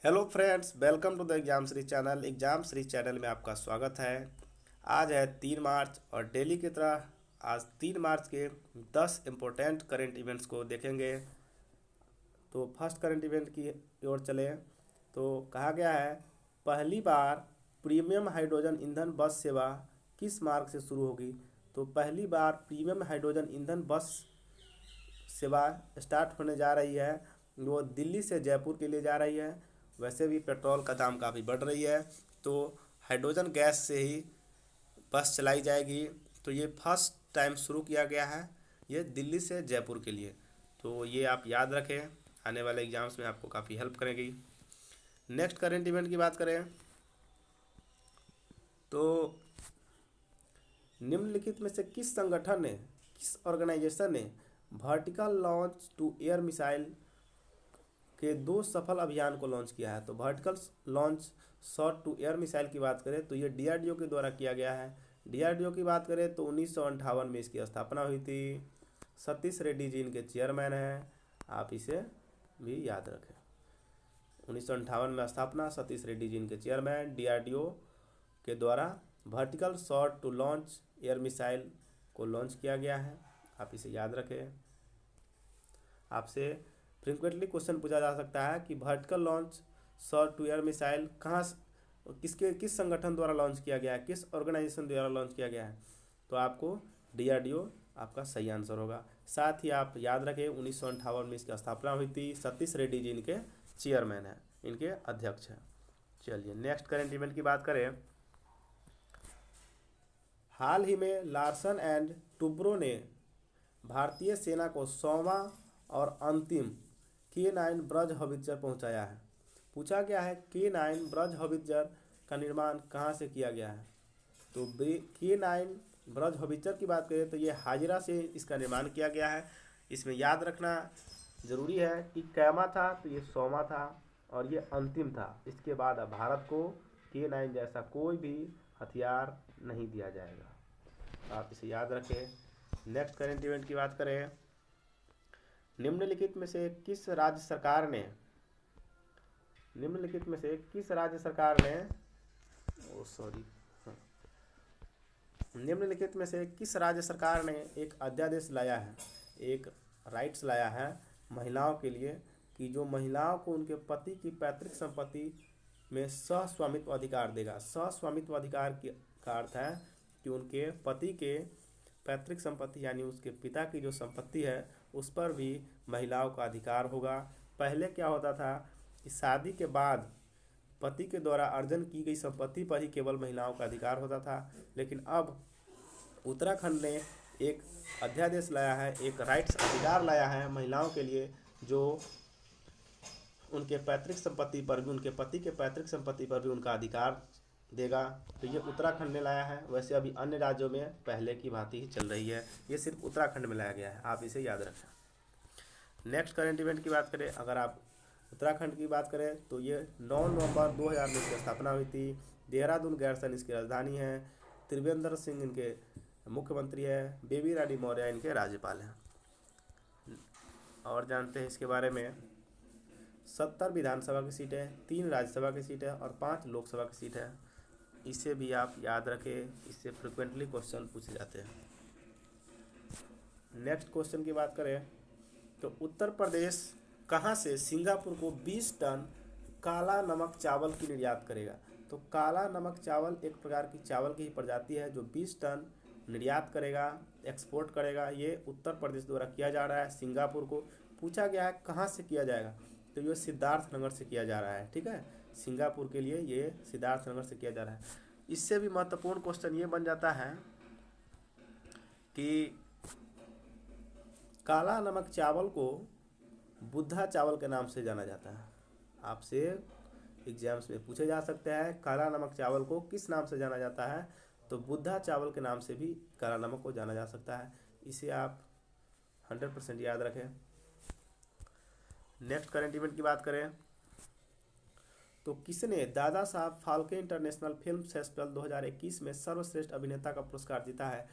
Hello friends, welcome to the exam series channel. Exam series channel में आपका स्वागत है। आज है 3 मार्च और डेली की तरह आज 3 मार्च के 10 इम्पोर्टेंट करेंट इवेंट्स को देखेंगे। तो फर्स्ट करंट इवेंट की ओर चले तो कहा गया है, पहली बार प्रीमियम हाइड्रोजन ईंधन बस सेवा किस मार्ग से शुरू होगी। तो पहली बार प्रीमियम हाइड्रोजन ईंधन बस सेवा स्टार्ट होने जा रही है। वो दिल्ली से जयपुर के लिए जा रही है। वैसे भी पेट्रोल का दाम काफ़ी बढ़ रही है, तो हाइड्रोजन गैस से ही बस चलाई जाएगी। तो ये फर्स्ट टाइम शुरू किया गया है, ये दिल्ली से जयपुर के लिए। तो ये आप याद रखें, आने वाले एग्जाम्स में आपको काफ़ी हेल्प करेगी। नेक्स्ट करेंट इवेंट की बात करें तो निम्नलिखित में से किस संगठन ने, किस ऑर्गेनाइजेशन ने vertical launch to air missile के 2 सफल अभियान को लॉन्च किया है। तो vertical launch shot to air missile की बात करें तो ये डीआरडीओ के द्वारा किया गया है। डीआरडीओ की बात करें तो 1958 में इसकी स्थापना हुई थी। सतीश रेड्डी जी इनके चेयरमैन हैं, आप इसे भी याद रखें। 1958 में स्थापना, सतीश रेड्डी जी इनके चेयरमैन। डीआरडीओ के द्वारा vertical shot to launch air missile को लॉन्च किया गया है, आप इसे याद रखें। आपसे फ्रिक्वेंटली क्वेश्चन पूछा जा सकता है कि vertical launch shot to air missile किस संगठन द्वारा लॉन्च किया गया है, किस ऑर्गेनाइजेशन द्वारा लॉन्च किया गया है। तो आपको डीआरडीओ आपका सही आंसर होगा। साथ ही आप याद रखें 1958 में इसकी स्थापना हुई थी। सतीश रेड्डी जी इनके चेयरमैन हैं, इनके अध्यक्ष हैं। चलिए नेक्स्ट करेंट इवेंट की बात करें। हाल ही में लार्सन एंड टुब्रो ने भारतीय सेना को 100वां और अंतिम K9 ब्रज हवित्जर पहुंचाया है। पूछा गया है K9 ब्रज हवित्जर का निर्माण कहाँ से किया गया है। तो K9 ब्रज हवित्जर की बात करें तो ये हाजिरा से इसका निर्माण किया गया है। इसमें याद रखना ज़रूरी है कि कैमा था तो ये 100वां था और ये अंतिम था। इसके बाद अब भारत को K9 जैसा कोई भी हथियार नहीं दिया जाएगा, आप इसे याद रखें। नेक्स्ट करेंट इवेंट की बात करें, निम्नलिखित में से किस राज्य सरकार ने एक अध्यादेश लाया है, एक राइट्स लाया है महिलाओं के लिए, कि जो महिलाओं को उनके पति की पैतृक संपत्ति में सहस्वामित्व अधिकार देगा। सहस्वामित्व अधिकार का अर्थ है कि उनके पति के पैतृक संपत्ति यानी उसके पिता की जो संपत्ति है उस पर भी महिलाओं का अधिकार होगा। पहले क्या होता था कि शादी के बाद पति के द्वारा अर्जन की गई संपत्ति पर ही केवल महिलाओं का अधिकार होता था, लेकिन अब उत्तराखंड ने एक अध्यादेश लाया है, एक राइट्स अधिकार लाया है महिलाओं के लिए, जो उनके पैतृक संपत्ति पर भी, उनके पति के पैतृक संपत्ति पर भी उनका अधिकार देगा। तो ये उत्तराखंड ने लाया है। वैसे अभी अन्य राज्यों में पहले की भांति ही चल रही है, ये सिर्फ उत्तराखंड में लाया गया है, आप इसे याद रखें। नेक्स्ट करंट इवेंट की बात करें, अगर आप उत्तराखंड की बात करें तो ये 9 नवंबर 2000 में इसकी स्थापना हुई थी। देहरादून गैरसन इसकी राजधानी है। त्रिवेंद्र सिंह इनके मुख्यमंत्री है। बेबी रानी मौर्य इनके राज्यपाल हैं। और जानते हैं इसके बारे में, 70 विधानसभा की सीट है, 3 राज्यसभा की सीट है और 5 लोकसभा की सीट है। इसे भी आप याद रखें, इससे फ्रिक्वेंटली क्वेश्चन पूछे जाते हैं। नेक्स्ट क्वेश्चन की बात करें तो उत्तर प्रदेश कहाँ से सिंगापुर को 20 टन काला नमक चावल की निर्यात करेगा। तो काला नमक चावल एक प्रकार की चावल की ही प्रजाति है जो 20 टन निर्यात करेगा, एक्सपोर्ट करेगा। ये उत्तर प्रदेश द्वारा किया जा रहा है सिंगापुर को। पूछा गया है कहाँ से किया जाएगा, तो ये सिद्धार्थनगर से किया जा रहा है। ठीक है, सिंगापुर के लिए ये सिद्धार्थनगर से किया जा रहा है। इससे भी महत्वपूर्ण क्वेश्चन ये बन जाता है कि काला नमक चावल को बुद्धा चावल के नाम से जाना जाता है। आपसे एग्जाम्स में पूछे जा सकते हैं काला नमक चावल को किस नाम से जाना जाता है, तो बुद्धा चावल के नाम से भी काला नमक को जाना जा सकता है। इसे आप 100% याद रखें। नेक्स्ट करंट इवेंट की बात करें तो किसने Dada Saheb Phalke international film festival 2021 में सर्वश्रेष्ठ अभिनेता का पुरस्कार जीता है।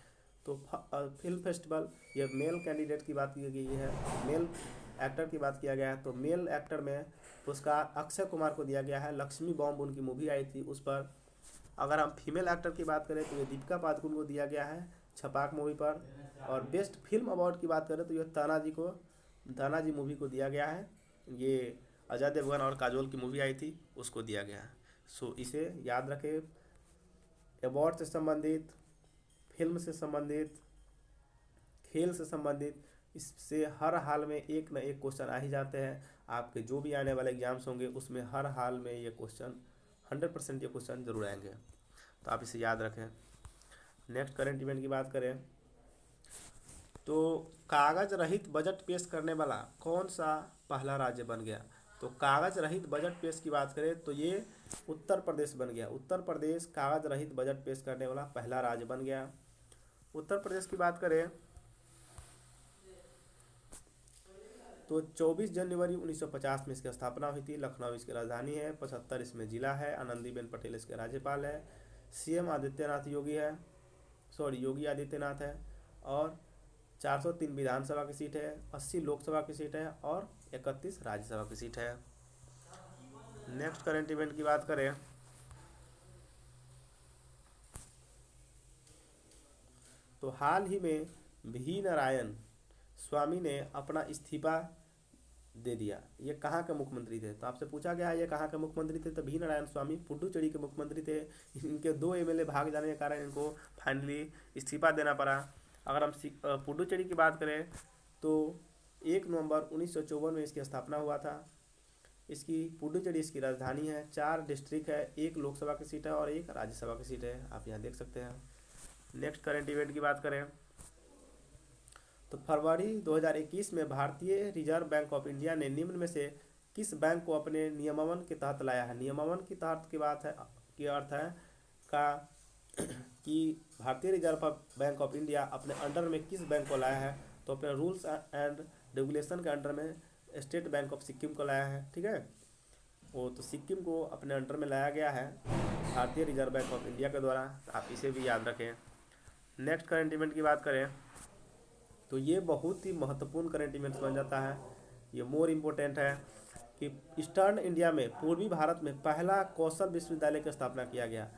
तो फिल्म फेस्टिवल, ये मेल कैंडिडेट की बात की गई है, मेल एक्टर की बात किया गया है तो मेल एक्टर में पुरस्कार अक्षय कुमार को दिया गया है, लक्ष्मी बॉम्ब उनकी मूवी आई थी उस पर। अगर हम फीमेल एक्टर की बात करें तो ये दीपिका पादुकोण को दिया गया है छपाक मूवी पर। और बेस्ट फिल्म अवार्ड की बात करें तो ये तानाजी मूवी को दिया गया है, ये अजय देवगन और काजोल की मूवी आई थी उसको दिया गया है। सो इसे याद रखें, अवार्ड से संबंधित, फिल्म से संबंधित, खेल से संबंधित, इससे हर हाल में एक न एक क्वेश्चन आ ही जाते हैं। आपके जो भी आने वाले एग्जाम्स होंगे उसमें हर हाल में ये क्वेश्चन 100% ये क्वेश्चन जरूर आएंगे, तो आप इसे याद रखें। नेक्स्ट करंट इवेंट की बात करें तो कागज रहित बजट पेश करने वाला कौन सा पहला राज्य बन गया? तो कागज रहित बजट पेश की बात करें तो ये उत्तर प्रदेश बन गया। उत्तर प्रदेश कागज रहित बजट पेश करने वाला पहला राज्य बन गया। उत्तर प्रदेश की बात करें तो 24 जनवरी 1950 में इसकी स्थापना हुई थी। लखनऊ इसकी राजधानी है। 75 इसमें जिला है। आनंदीबेन पटेल इसके राज्यपाल है। सीएम योगी आदित्यनाथ है। और 403 विधानसभा की सीट है, 80 लोकसभा की सीट है और 31 राज्यसभा की सीट है। नेक्स्ट करंट इवेंट की बात करें तो हाल ही में वी नारायण स्वामी ने अपना इस्तीफा दे दिया। ये कहाँ के मुख्यमंत्री थे? तो आपसे पूछा गया है ये कहाँ के मुख्यमंत्री थे, तो वी नारायण स्वामी पुडुचेरी के मुख्यमंत्री थे। इनके 2 एमएलए भाग जाने के कारण इनको फाइनली इस्तीफा देना पड़ा। अगर हम पुडुचेरी की बात करें तो 1 नवंबर 1954 में इसकी स्थापना हुआ था। इसकी पुडुचेरी इसकी राजधानी है। 4 डिस्ट्रिक्ट है, 1 लोकसभा की सीट है और 1 राज्यसभा की सीट है, आप यहाँ देख सकते हैं। नेक्स्ट करंट इवेंट की बात करें तो फरवरी 2021 में भारतीय रिजर्व बैंक ऑफ इंडिया ने निम्न में से किस बैंक को अपने नियमन के तहत लाया है? नियमन के तहत की बात है कि अर्थ है कि भारतीय रिजर्व बैंक ऑफ इंडिया अपने अंडर में किस बैंक को लाया है? तो अपने रूल्स एंड रेगुलेशन के अंडर में स्टेट बैंक ऑफ सिक्किम को लाया है। ठीक है, वो तो सिक्किम को अपने अंडर में लाया गया है भारतीय रिजर्व बैंक ऑफ इंडिया के द्वारा, आप इसे भी याद रखें। नेक्स्ट करंट इवेंट की बात करें तो ये बहुत ही महत्वपूर्ण करंट इवेंट्स बन जाता है। ये मोर इम्पोर्टेंट है कि ईस्टर्न इंडिया में, पूर्वी भारत में पहला कौशल विश्वविद्यालय की स्थापना किया गया।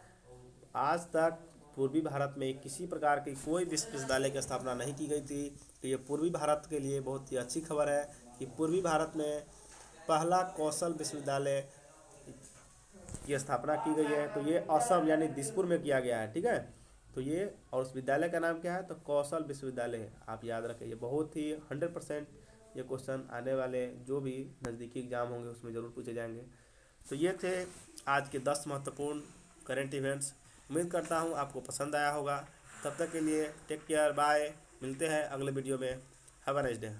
आज तक पूर्वी भारत में किसी प्रकार की कोई विश्वविद्यालय की स्थापना नहीं की गई थी। तो ये पूर्वी भारत के लिए बहुत ही अच्छी खबर है कि पूर्वी भारत में पहला कौशल विश्वविद्यालय की स्थापना की गई है। तो ये असम यानी दिसपुर में किया गया है। ठीक है, तो ये, और उस विद्यालय का नाम क्या है? तो कौशल विश्वविद्यालय है, आप याद रखें। ये बहुत ही 100% ये क्वेश्चन आने वाले जो भी नज़दीकी एग्जाम होंगे उसमें ज़रूर पूछे जाएंगे। तो ये थे आज के 10 महत्वपूर्ण करंट इवेंट्स। उम्मीद करता हूँ आपको पसंद आया होगा। तब तक के लिए टेक केयर, बाय। मिलते हैं अगले वीडियो में। Have a nice day.